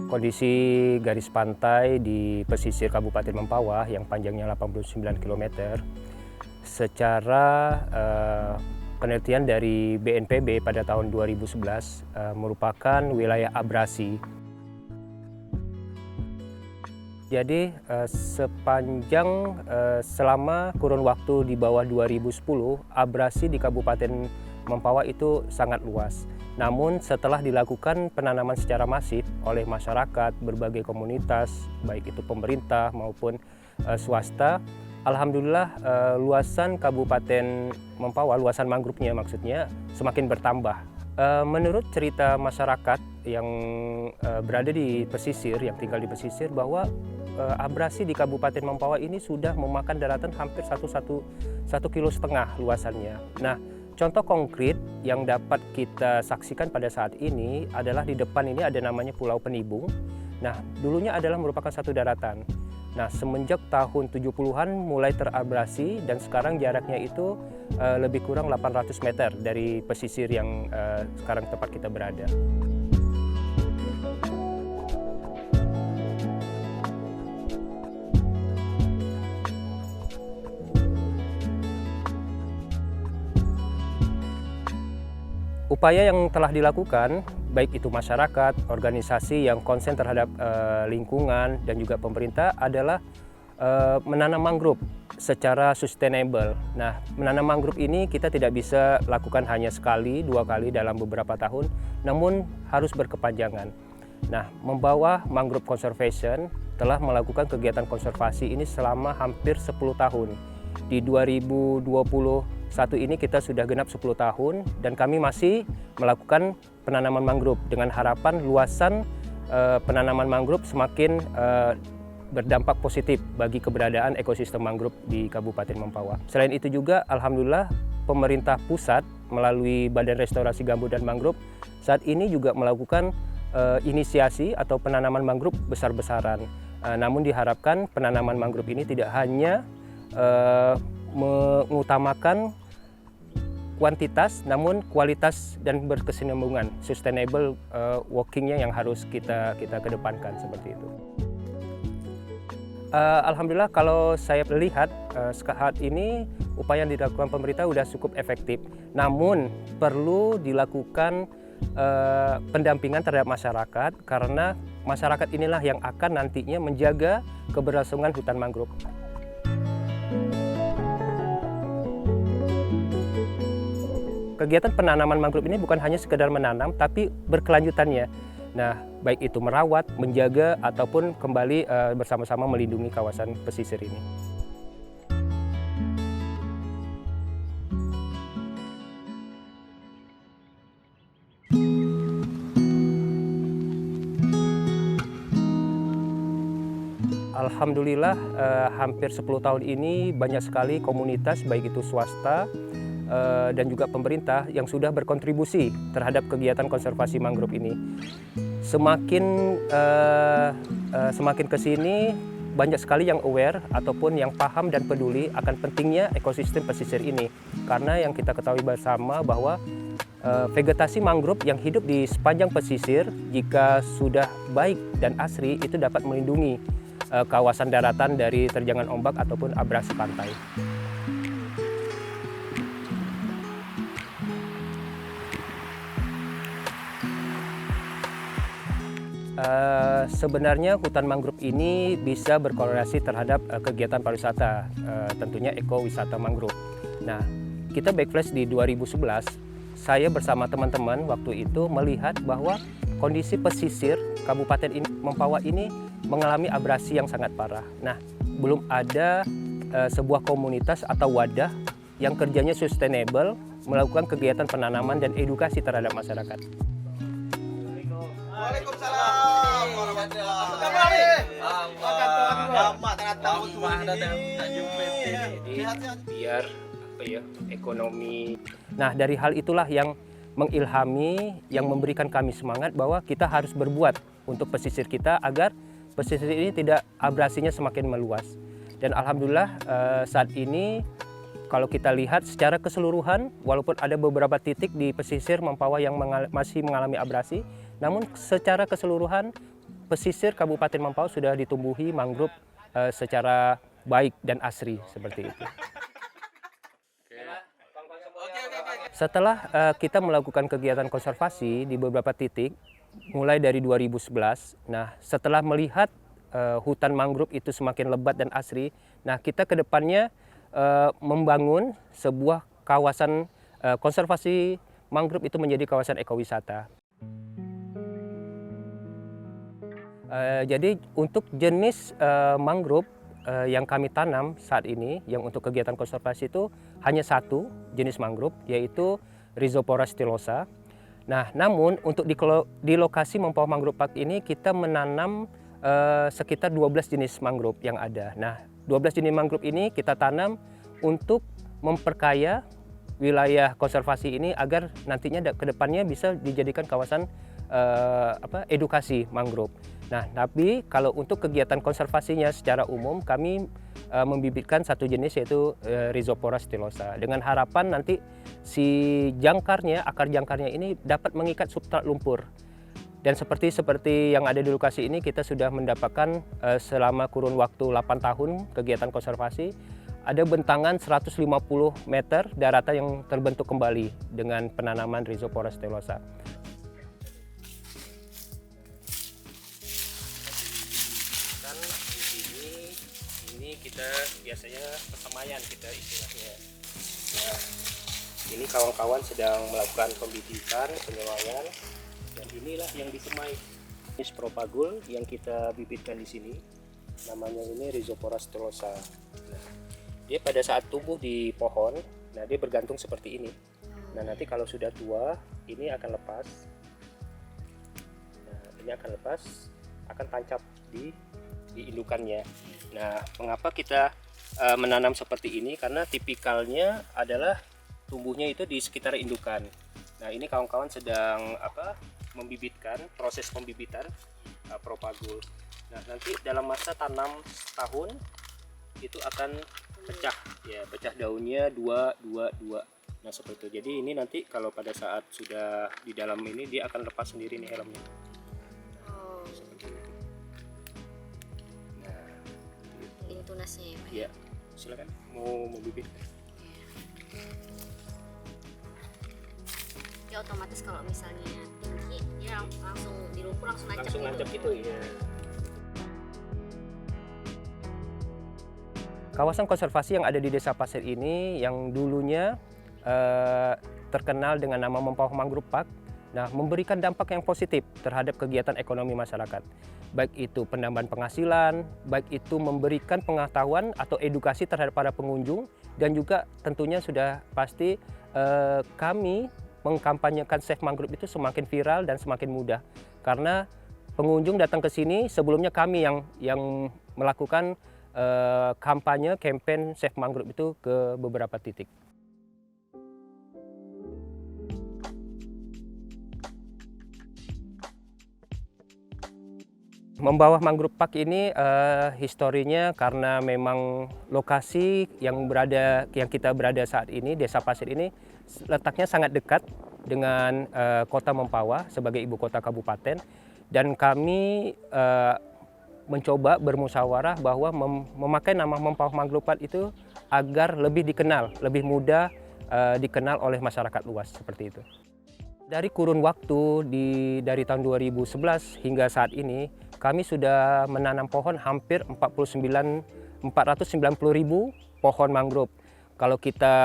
Kondisi garis pantai di pesisir Kabupaten Mempawah yang panjangnya 89 km secara penelitian dari BNPB pada tahun 2011 merupakan wilayah abrasi. Jadi sepanjang selama kurun waktu di bawah 2010, abrasi di Kabupaten Mempawah itu sangat luas. Namun setelah dilakukan penanaman secara masif oleh masyarakat, berbagai komunitas, baik itu pemerintah maupun swasta, alhamdulillah luasan Kabupaten Mempawah, luasan mangrove-nya maksudnya, semakin bertambah. Menurut cerita masyarakat yang berada di pesisir, yang tinggal di pesisir, bahwa abrasi di Kabupaten Mempawah ini sudah memakan daratan hampir 1,5 kilo luasannya. Nah, contoh konkret yang dapat kita saksikan pada saat ini adalah di depan ini ada namanya Pulau Penibung. Nah, dulunya adalah merupakan satu daratan. Nah, semenjak tahun 70-an mulai terabrasi dan sekarang jaraknya itu lebih kurang 800 meter dari pesisir yang sekarang tempat kita berada. Upaya yang telah dilakukan, baik itu masyarakat, organisasi yang konsen terhadap lingkungan dan juga pemerintah adalah menanam mangrove secara sustainable. Nah, menanam mangrove ini kita tidak bisa lakukan hanya sekali, 2 kali dalam beberapa tahun, namun harus berkepanjangan. Nah, membawa mangrove conservation telah melakukan kegiatan konservasi ini selama hampir 10 tahun. Di 2021 ini kita sudah genap 10 tahun dan kami masih melakukan penanaman mangrove dengan harapan luasan penanaman mangrove semakin berdampak positif bagi keberadaan ekosistem mangrove di Kabupaten Mempawah. Selain itu juga, alhamdulillah, pemerintah pusat melalui Badan Restorasi Gambut dan Mangrove saat ini juga melakukan inisiasi atau penanaman mangrove besar-besaran. Namun diharapkan penanaman mangrove ini tidak hanya mengutamakan kuantitas, namun kualitas dan berkesinambungan, sustainable walkingnya yang harus kita kedepankan seperti itu. Alhamdulillah, kalau saya lihat saat ini upaya yang dilakukan pemerintah sudah cukup efektif. Namun perlu dilakukan pendampingan terhadap masyarakat karena masyarakat inilah yang akan nantinya menjaga keberlangsungan hutan mangrove. Kegiatan penanaman mangrove ini bukan hanya sekedar menanam, tapi berkelanjutannya. Nah, baik itu merawat, menjaga, ataupun kembali bersama-sama melindungi kawasan pesisir ini. Alhamdulillah, hampir 10 tahun ini banyak sekali komunitas, baik itu swasta dan juga pemerintah yang sudah berkontribusi terhadap kegiatan konservasi mangrove ini. Semakin ke sini banyak sekali yang aware ataupun yang paham dan peduli akan pentingnya ekosistem pesisir ini. Karena yang kita ketahui bersama bahwa vegetasi mangrove yang hidup di sepanjang pesisir jika sudah baik dan asri itu dapat melindungi kawasan daratan dari terjangan ombak ataupun abrasi pantai. Sebenarnya hutan mangrove ini bisa berkorelasi terhadap kegiatan pariwisata, tentunya ekowisata mangrove. Nah, kita backflash di 2011, saya bersama teman-teman waktu itu melihat bahwa kondisi pesisir Kabupaten Mempawah ini mengalami abrasi yang sangat parah. Nah, belum ada sebuah komunitas atau wadah yang kerjanya sustainable melakukan kegiatan penanaman dan edukasi terhadap masyarakat. Waalaikumsalam biar ekonomi. Nah, dari hal itulah yang mengilhami, yang memberikan kami semangat bahwa kita harus berbuat untuk pesisir kita agar pesisir ini tidak abrasinya semakin meluas. Dan alhamdulillah saat ini kalau kita lihat secara keseluruhan, walaupun ada beberapa titik di pesisir Mempawah yang masih mengalami abrasi, namun secara keseluruhan pesisir Kabupaten Mempawah sudah ditumbuhi mangrove secara baik dan asri seperti itu. Setelah kita melakukan kegiatan konservasi di beberapa titik, mulai dari 2011, nah setelah melihat hutan mangrove itu semakin lebat dan asri, nah kita ke depannya membangun sebuah kawasan konservasi mangrove itu menjadi kawasan ekowisata. Jadi untuk jenis mangrove yang kami tanam saat ini, yang untuk kegiatan konservasi itu hanya satu jenis mangrove, yaitu Rhizopora stylosa. Nah, namun untuk di lokasi Mempawah Mangrove Park ini kita menanam sekitar 12 jenis mangrove yang ada. Nah, 12 jenis mangrove ini kita tanam untuk memperkaya wilayah konservasi ini agar nantinya ke depannya bisa dijadikan kawasan edukasi mangrove. Nah, tapi kalau untuk kegiatan konservasinya secara umum kami membibitkan satu jenis yaitu Rhizopora stylosa dengan harapan nanti si jangkarnya, akar jangkarnya ini dapat mengikat substrat lumpur. Dan seperti yang ada di lokasi ini kita sudah mendapatkan selama kurun waktu 8 tahun kegiatan konservasi ada bentangan 150 meter daratan yang terbentuk kembali dengan penanaman Rhizopora stylosa. Ini kita biasanya persemaian kita istilahnya. Nah, ini kawan-kawan sedang melakukan pembibitan, penyemaian, dan inilah yang disemai. Ini propagul yang kita bibitkan di sini, namanya ini Rhizopora stylosa. Nah, dia pada saat tumbuh di pohon, nah dia bergantung seperti ini. Nah nanti kalau sudah tua, ini akan lepas. Nah ini akan lepas, akan tancap di indukannya. Nah, mengapa kita menanam seperti ini? Karena tipikalnya adalah tumbuhnya itu di sekitar indukan. Nah, ini kawan-kawan sedang membibitkan, proses pembibitan propagul. Nah, nanti dalam masa tanam setahun itu akan pecah, ya, pecah daunnya dua. Nah, seperti itu. Jadi ini nanti kalau pada saat sudah di dalam ini dia akan lepas sendiri nih helmnya. Seperti itu. Ini tunasnya ya, Pak? Iya, silakan mau bibit. Ya otomatis kalau misalnya tinggi dia langsung di lumpur langsung nancap gitu ya. Kawasan konservasi yang ada di Desa Pasir ini yang dulunya terkenal dengan nama Mempawah Mangrove Park, nah memberikan dampak yang positif terhadap kegiatan ekonomi masyarakat. Baik itu penambahan penghasilan, baik itu memberikan pengetahuan atau edukasi terhadap para pengunjung, dan juga tentunya sudah pasti kami mengkampanyekan Save Mangrove itu semakin viral dan semakin mudah. Karena pengunjung datang ke sini, sebelumnya kami yang melakukan kampanye campaign Save Mangrove itu ke beberapa titik. Mempawah Mangrove Park ini historinya karena memang lokasi yang kita berada saat ini, Desa Pasir ini letaknya sangat dekat dengan kota Mempawah sebagai ibu kota kabupaten, dan kami mencoba bermusyawarah bahwa memakai nama Mempawah Mangrove Park itu agar lebih dikenal, lebih mudah dikenal oleh masyarakat luas seperti itu. Dari kurun waktu dari tahun 2011 hingga saat ini, kami sudah menanam pohon hampir 490.000 pohon mangrove. Kalau kita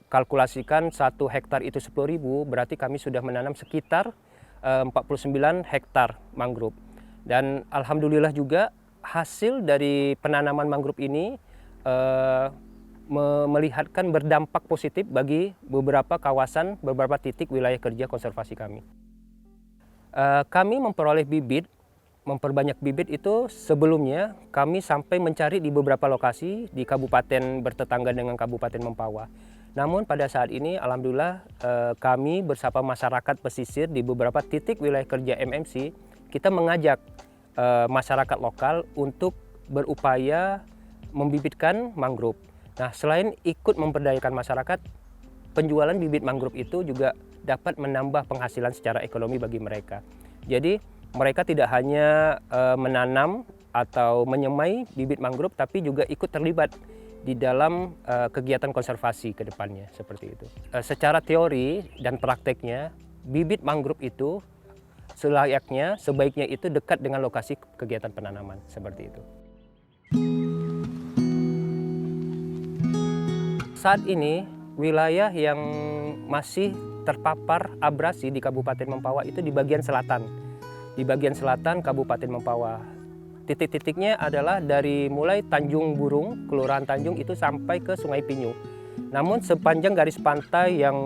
kalkulasikan 1 hektar itu 10.000, berarti kami sudah menanam sekitar 49 hektar mangrove. Dan alhamdulillah juga hasil dari penanaman mangrove ini melihatkan berdampak positif bagi beberapa kawasan, beberapa titik wilayah kerja konservasi kami. Kami memperoleh bibit, memperbanyak bibit itu sebelumnya kami sampai mencari di beberapa lokasi di kabupaten bertetangga dengan Kabupaten Mempawah. Namun pada saat ini alhamdulillah kami bersama masyarakat pesisir di beberapa titik wilayah kerja MMC, kita mengajak masyarakat lokal untuk berupaya membibitkan mangrove. Nah, selain ikut memberdayakan masyarakat, penjualan bibit mangrove itu juga dapat menambah penghasilan secara ekonomi bagi mereka. Jadi mereka tidak hanya menanam atau menyemai bibit mangrove, tapi juga ikut terlibat di dalam kegiatan konservasi ke depannya, seperti itu. Secara teori dan prakteknya, bibit mangrove itu sebaiknya itu dekat dengan lokasi kegiatan penanaman, seperti itu. Saat ini, wilayah yang masih terpapar abrasi di Kabupaten Mempawah itu di bagian selatan. Di bagian selatan Kabupaten Mempawah. Titik-titiknya adalah dari mulai Tanjung Burung, Kelurahan Tanjung itu sampai ke Sungai Pinyu. Namun sepanjang garis pantai yang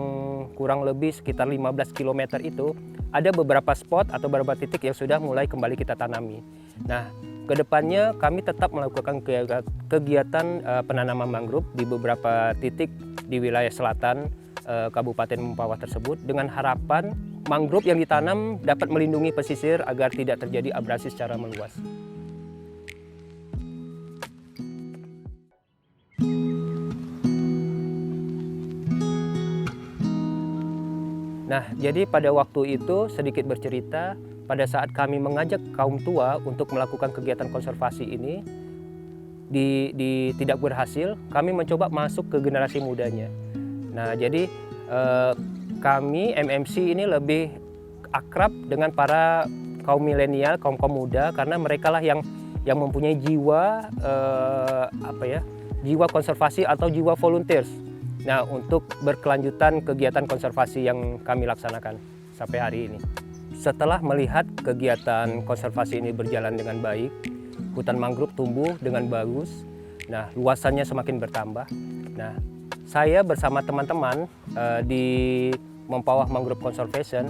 kurang lebih sekitar 15 km itu, ada beberapa spot atau beberapa titik yang sudah mulai kembali kita tanami. Nah, kedepannya kami tetap melakukan kegiatan penanaman mangrove di beberapa titik di wilayah selatan Kabupaten Mempawah tersebut dengan harapan mangrove yang ditanam dapat melindungi pesisir agar tidak terjadi abrasi secara meluas. Nah, jadi pada waktu itu sedikit bercerita, pada saat kami mengajak kaum tua untuk melakukan kegiatan konservasi ini, tidak berhasil, kami mencoba masuk ke generasi mudanya. Nah, jadi kami MMC ini lebih akrab dengan para kaum milenial, kaum muda, karena mereka lah yang mempunyai jiwa jiwa konservasi atau jiwa volunteers. Nah, untuk berkelanjutan kegiatan konservasi yang kami laksanakan sampai hari ini. Setelah melihat kegiatan konservasi ini berjalan dengan baik, hutan mangrove tumbuh dengan bagus. Nah, luasannya semakin bertambah. Nah, saya bersama teman-teman di Mempawah Mangrove Conservation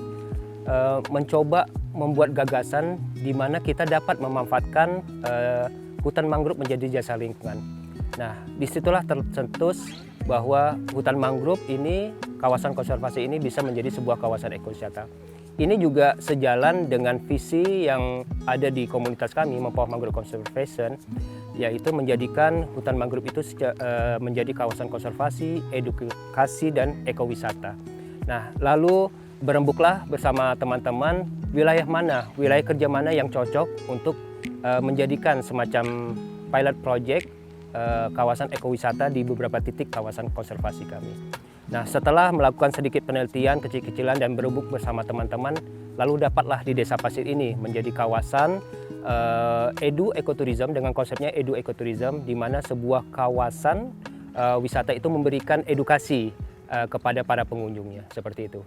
mencoba membuat gagasan di mana kita dapat memanfaatkan hutan mangrove menjadi jasa lingkungan. Nah, disitulah tercetus bahwa hutan mangrove ini, kawasan konservasi ini bisa menjadi sebuah kawasan ekowisata. Ini juga sejalan dengan visi yang ada di komunitas kami, Mempawah Mangrove Conservation, yaitu menjadikan hutan mangrove itu menjadi kawasan konservasi, edukasi, dan ekowisata. Nah, lalu berembuklah bersama teman-teman wilayah kerja mana yang cocok untuk menjadikan semacam pilot project kawasan ekowisata di beberapa titik kawasan konservasi kami. Nah, setelah melakukan sedikit penelitian kecil-kecilan dan berembuk bersama teman-teman, lalu dapatlah di Desa Pasir ini menjadi kawasan edu-ekoturism dengan konsepnya edu-ekoturism, di mana sebuah kawasan wisata itu memberikan edukasi kepada para pengunjungnya, seperti itu.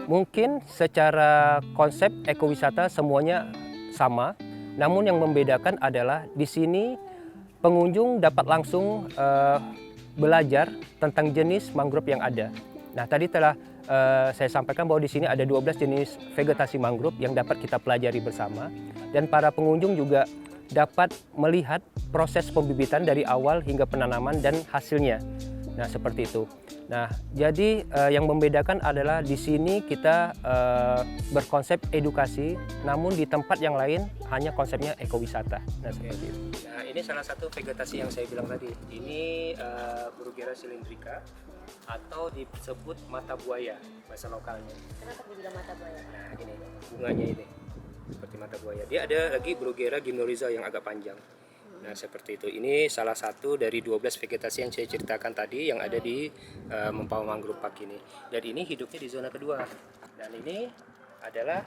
Mungkin secara konsep ekowisata semuanya sama, namun yang membedakan adalah di sini pengunjung dapat langsung belajar tentang jenis mangrove yang ada. Nah, tadi telah saya sampaikan bahwa di sini ada 12 jenis vegetasi mangrove yang dapat kita pelajari bersama, dan para pengunjung juga dapat melihat proses pembibitan dari awal hingga penanaman dan hasilnya. Nah, seperti itu. Nah, jadi yang membedakan adalah di sini kita berkonsep edukasi, namun di tempat yang lain hanya konsepnya ekowisata. Nah, seperti itu. Nah, ini salah satu vegetasi yang saya bilang tadi. Ini Bruguera cylindrica atau disebut mata buaya bahasa lokalnya. Kenapa dibilang mata buaya? Nah, ini bunganya ini seperti mata buaya. Dia ada lagi Bruguera gymnorrhiza yang agak panjang. Nah, seperti itu. Ini salah satu dari 12 vegetasi yang saya ceritakan tadi yang ada di Mempawah Mangrove Park ini. Dan ini hidupnya di zona kedua. Dan ini adalah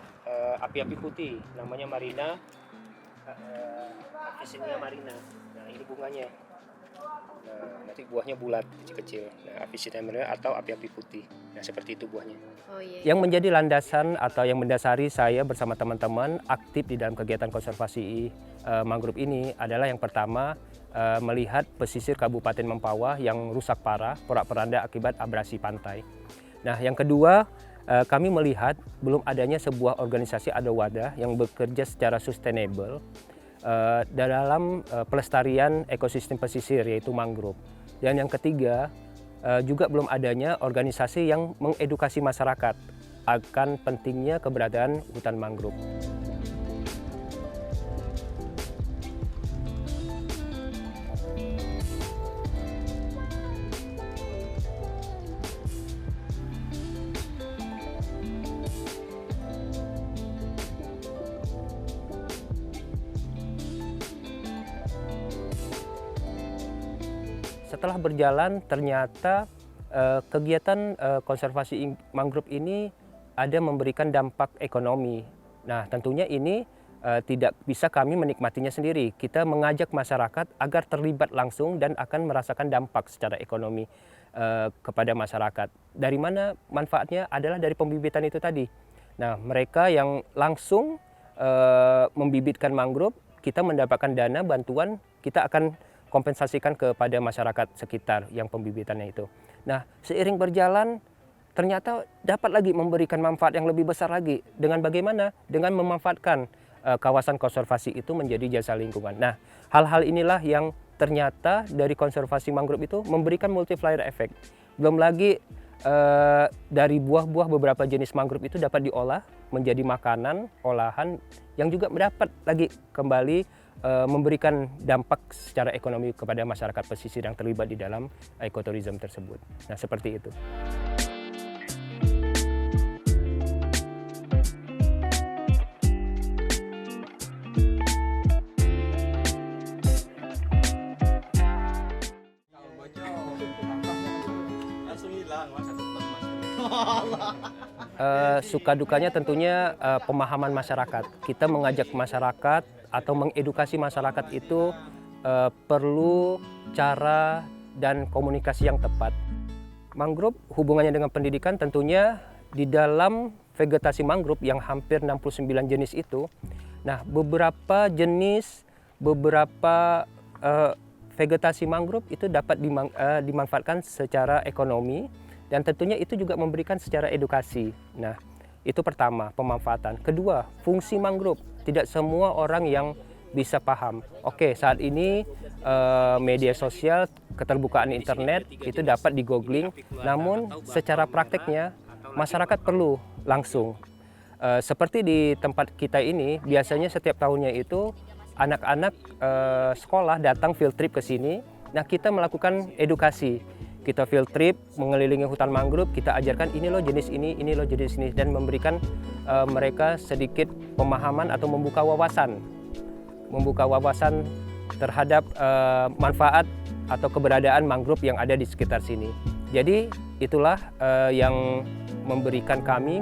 api-api putih, namanya Marina, Avicennia marina. Nah, ini bunganya. Nah, nanti buahnya bulat, kecil-kecil. Nah, Avicennia marina atau api-api putih. Nah, seperti itu buahnya. Oh, iya. Yang menjadi landasan atau yang mendasari saya bersama teman-teman aktif di dalam kegiatan konservasi mangrove ini adalah yang pertama, melihat pesisir Kabupaten Mempawah yang rusak parah, porak-poranda akibat abrasi pantai. Nah, yang kedua, kami melihat belum adanya sebuah organisasi atau wadah yang bekerja secara sustainable dalam pelestarian ekosistem pesisir, yaitu mangrove. Dan yang ketiga, juga belum adanya organisasi yang mengedukasi masyarakat akan pentingnya keberadaan hutan mangrove. Setelah berjalan, ternyata kegiatan konservasi mangrove ini ada memberikan dampak ekonomi. Nah, tentunya ini tidak bisa kami menikmatinya sendiri. Kita mengajak masyarakat agar terlibat langsung dan akan merasakan dampak secara ekonomi kepada masyarakat. Dari mana manfaatnya adalah dari pembibitan itu tadi. Nah, mereka yang langsung membibitkan mangrove, kita mendapatkan dana bantuan, kita akan kompensasikan kepada masyarakat sekitar yang pembibitannya itu. Nah, seiring berjalan ternyata dapat lagi memberikan manfaat yang lebih besar lagi. Dengan bagaimana? Dengan memanfaatkan kawasan konservasi itu menjadi jasa lingkungan. Nah, hal-hal inilah yang ternyata dari konservasi mangrove itu memberikan multiplier effect. Belum lagi dari buah-buah beberapa jenis mangrove itu dapat diolah menjadi makanan, olahan yang juga mendapat lagi kembali memberikan dampak secara ekonomi kepada masyarakat pesisir yang terlibat di dalam ekoturism tersebut. Nah, seperti itu. Suka dukanya tentunya pemahaman masyarakat. Kita mengajak masyarakat atau mengedukasi masyarakat itu perlu cara dan komunikasi yang tepat. Mangrove hubungannya dengan pendidikan tentunya di dalam vegetasi mangrove yang hampir 69 jenis itu. Nah, beberapa jenis, beberapa vegetasi mangrove itu dapat dimanfaatkan secara ekonomi dan tentunya itu juga memberikan secara edukasi. Nah, itu pertama, pemanfaatan. Kedua, fungsi mangrove. Tidak semua orang yang bisa paham. Oke, saat ini media sosial, keterbukaan internet itu dapat di-googling, namun secara prakteknya masyarakat perlu langsung. Seperti di tempat kita ini, biasanya setiap tahunnya itu anak-anak sekolah datang field trip ke sini. Nah, kita melakukan edukasi. Kita field trip mengelilingi hutan mangrove, kita ajarkan ini loh jenis ini loh jenis ini, dan memberikan mereka sedikit pemahaman atau membuka wawasan terhadap manfaat atau keberadaan mangrove yang ada di sekitar sini. Jadi itulah yang memberikan kami,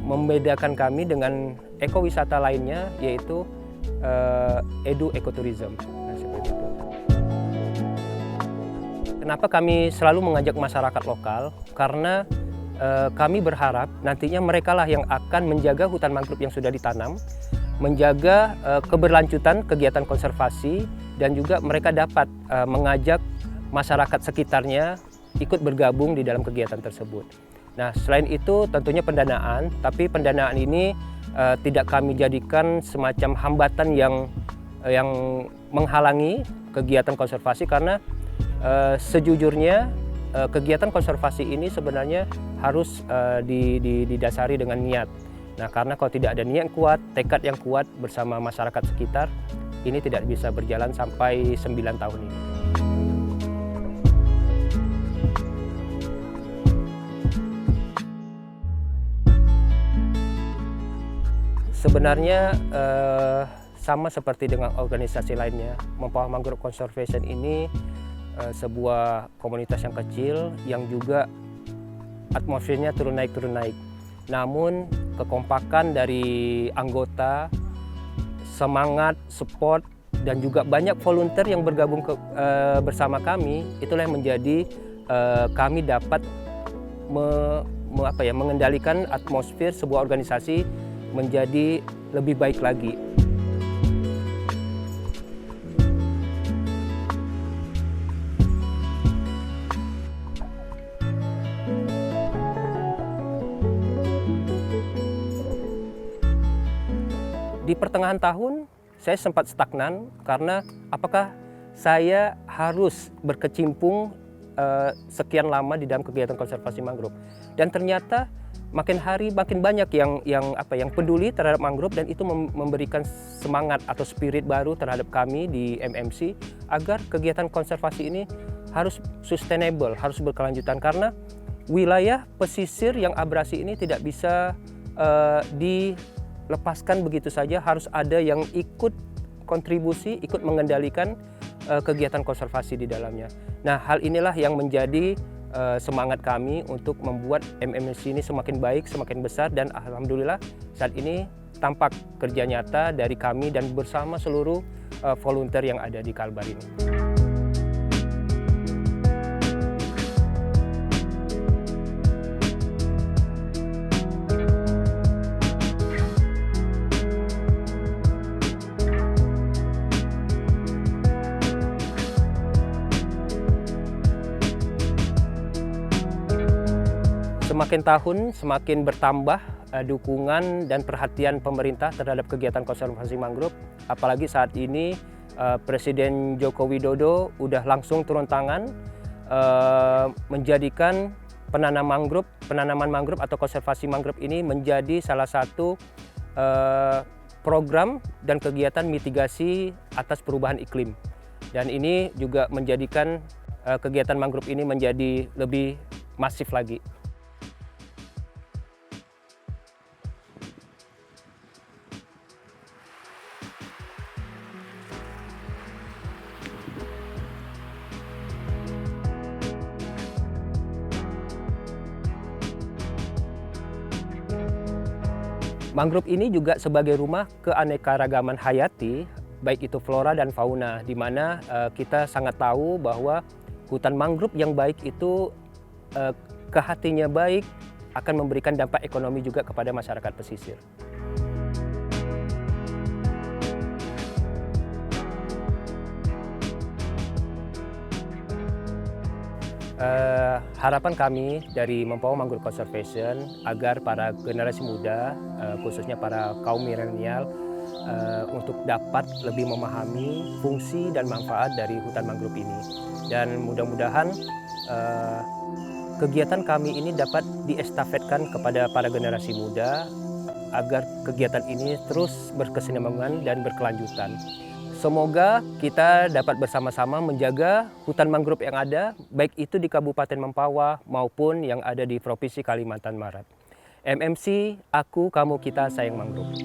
membedakan kami dengan ekowisata lainnya, yaitu ekoturism. Nah, seperti itu. Kenapa kami selalu mengajak masyarakat lokal? Karena kami berharap nantinya merekalah yang akan menjaga hutan mangrove yang sudah ditanam, menjaga keberlanjutan kegiatan konservasi, dan juga mereka dapat mengajak masyarakat sekitarnya ikut bergabung di dalam kegiatan tersebut. Nah, selain itu tentunya pendanaan, tapi pendanaan ini tidak kami jadikan semacam hambatan yang menghalangi kegiatan konservasi, karena sejujurnya kegiatan konservasi ini sebenarnya harus didasari dengan niat. Nah, karena kalau tidak ada niat yang kuat, tekad yang kuat bersama masyarakat sekitar, ini tidak bisa berjalan sampai 9 tahun ini. Sebenarnya sama seperti dengan organisasi lainnya, Mempawah Mangrove Conservation ini sebuah komunitas yang kecil yang juga atmosfernya turun naik. Namun kekompakan dari anggota, semangat, support, dan juga banyak volunteer yang bergabung bersama kami, itulah yang menjadi kami dapat mengendalikan atmosfer sebuah organisasi menjadi lebih baik lagi. Di pertengahan tahun, saya sempat stagnan karena apakah saya harus berkecimpung sekian lama di dalam kegiatan konservasi mangrove. Dan ternyata makin hari makin banyak yang peduli terhadap mangrove, dan itu memberikan semangat atau spirit baru terhadap kami di MMC agar kegiatan konservasi ini harus sustainable, harus berkelanjutan, karena wilayah pesisir yang abrasi ini tidak bisa dilepaskan begitu saja, harus ada yang ikut kontribusi, ikut mengendalikan kegiatan konservasi di dalamnya. Nah, hal inilah yang menjadi semangat kami untuk membuat MMC ini semakin baik, semakin besar, dan alhamdulillah saat ini tampak kerja nyata dari kami dan bersama seluruh volunteer yang ada di Kalbar ini. Semakin tahun semakin bertambah dukungan dan perhatian pemerintah terhadap kegiatan konservasi mangrove. Apalagi saat ini Presiden Joko Widodo udah langsung turun tangan menjadikan penanaman mangrove atau konservasi mangrove ini menjadi salah satu program dan kegiatan mitigasi atas perubahan iklim. Dan ini juga menjadikan kegiatan mangrove ini menjadi lebih masif lagi. Mangrove ini juga sebagai rumah keanekaragaman hayati, baik itu flora dan fauna, di mana kita sangat tahu bahwa hutan mangrove yang baik itu kehatinya baik akan memberikan dampak ekonomi juga kepada masyarakat pesisir. Harapan kami dari Mempawah Mangrove Conservation agar para generasi muda, khususnya para kaum milenial, untuk dapat lebih memahami fungsi dan manfaat dari hutan mangrove ini. Dan mudah-mudahan kegiatan kami ini dapat diestafetkan kepada para generasi muda agar kegiatan ini terus berkesinambungan dan berkelanjutan. Semoga kita dapat bersama-sama menjaga hutan mangrove yang ada, baik itu di Kabupaten Mempawah maupun yang ada di Provinsi Kalimantan Barat. MMC, aku, kamu, kita, sayang mangrove.